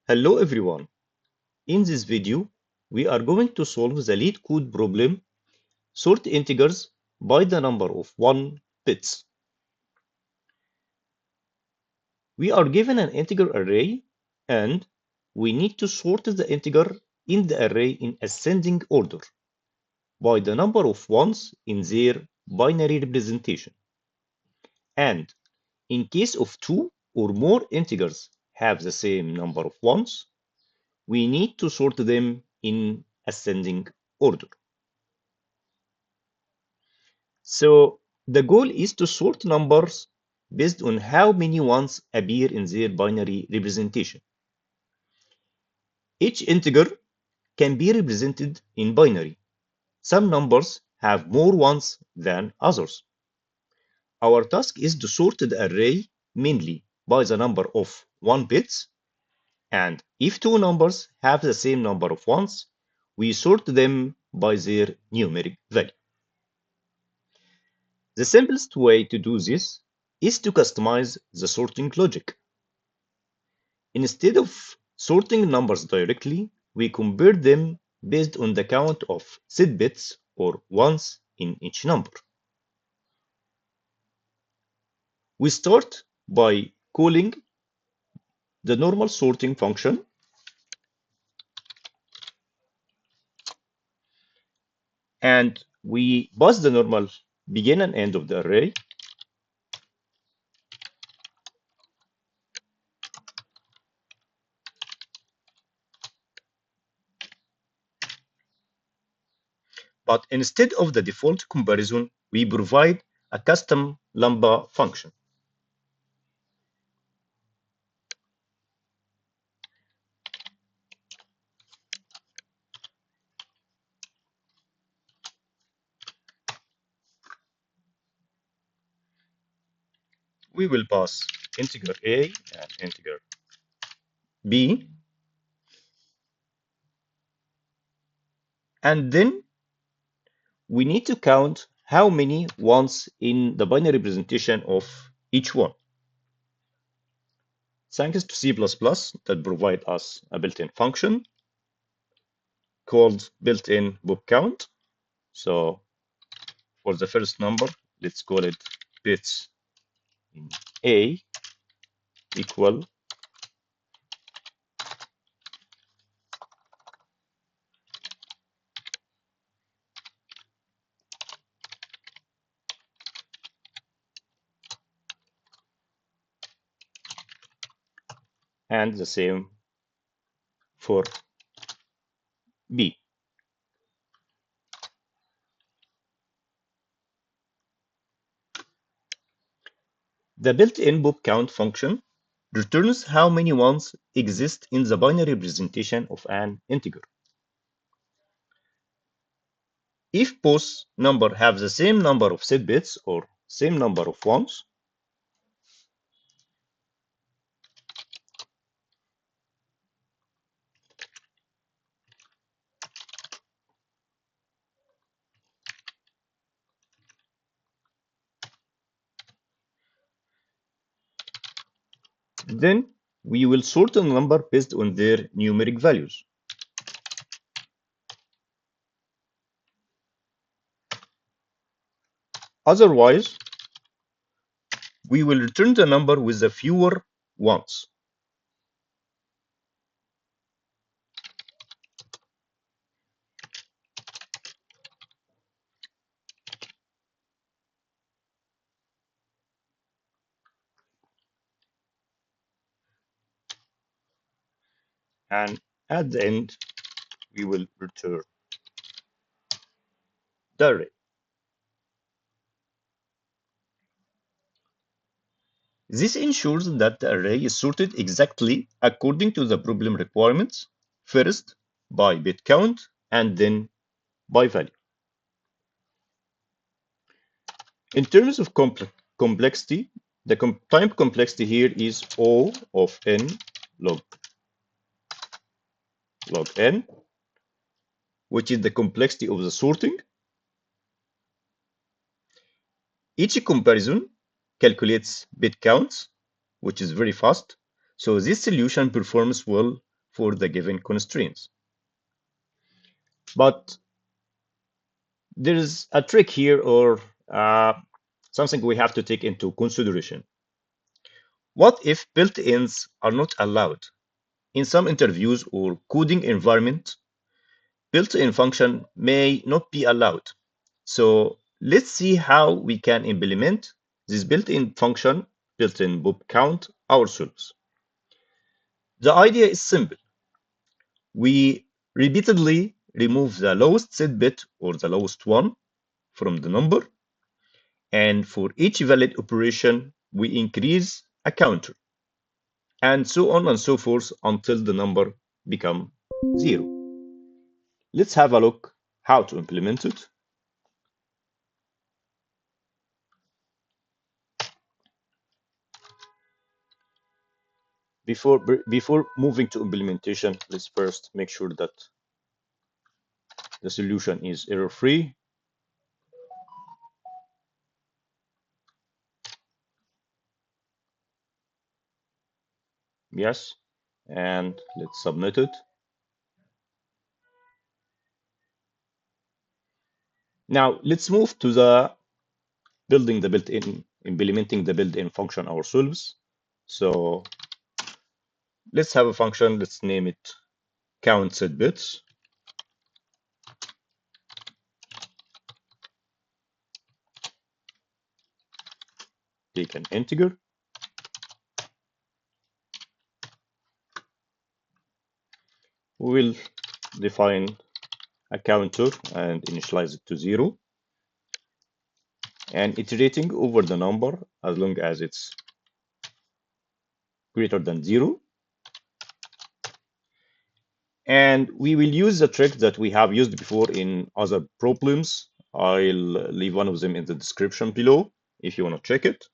Hello everyone. In this video, we are going to solve the lead code problem, sort integers by the number of 1 bits. We are given an integer array and we need to sort the integer in the array in ascending order by the number of ones in their binary representation. And in case of two or more integers have the same number of ones, we need to sort them in ascending order. So the goal is to sort numbers based on how many ones appear in their binary representation. Each integer can be represented in binary. Some numbers have more ones than others. Our task is to sort the array mainly by the number of 1 bits, and if two numbers have the same number of ones, we sort them by their numeric value. The simplest way to do this is to customize the sorting logic. Instead of sorting numbers directly, we compare them based on the count of set bits or ones in each number. We start by calling the normal sorting function, and we pass the normal begin and end of the array. But instead of the default comparison, we provide a custom lambda function. We will pass integer a and integer b, and then we need to count how many ones in the binary representation of each one. Thanks to C++ that provide us a built-in function called built-in book count. So for the first number, let's call it bits in A equal and the same for B. The built-in book count function returns how many ones exist in the binary representation of an integer. If both numbers have the same number of set bits or same number of ones, then we will sort the number based on their numeric values. Otherwise, we will return the number with the fewer ones. And at the end, we will return the array. This ensures that the array is sorted exactly according to the problem requirements, first by bit count and then by value. In terms of complexity, the time complexity here is O of n log n, which is the complexity of the sorting. Each comparison calculates bit counts, which is very fast. So this solution performs well for the given constraints. But there is a trick here, or something we have to take into consideration. What if built-ins are not allowed? In some interviews or coding environment, built-in function may not be allowed. So let's see how we can implement this built-in function, built-in bob count, ourselves. The idea is simple. We repeatedly remove the lowest set bit or the lowest one from the number, and for each valid operation, we increase a counter, and so on and so forth until the number becomes 0. Let's have a look how to implement it. Before moving to implementation, let's first make sure that the solution is error-free. Yes, and let's submit it. Now let's move to the implementing the built-in function ourselves. So let's have a function, let's name it count set bits. Take an integer. We will define a counter and initialize it to 0, and iterating over the number as long as it's greater than 0. And we will use the trick that we have used before in other problems. I'll leave one of them in the description below if you want to check it.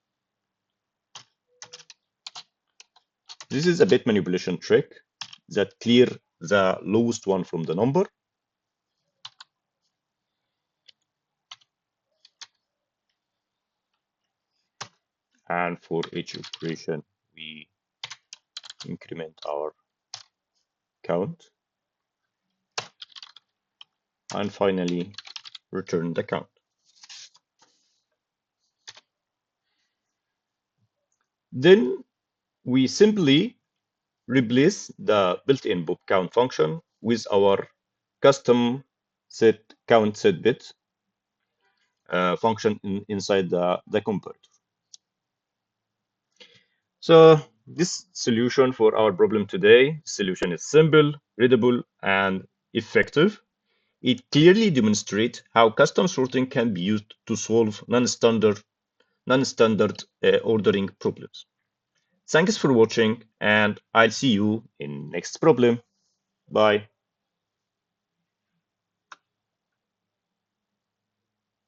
This is a bit manipulation trick that clear the lowest one from the number. And for each operation, we increment our count. And finally, return the count. Then we simply replace the built-in bob count function with our custom set count set bit function inside the comparator. So this solution for our problem today, solution is simple, readable, and effective. It clearly demonstrates how custom sorting can be used to solve non-standard ordering problems. Thanks for watching, and I'll see you in next problem. Bye.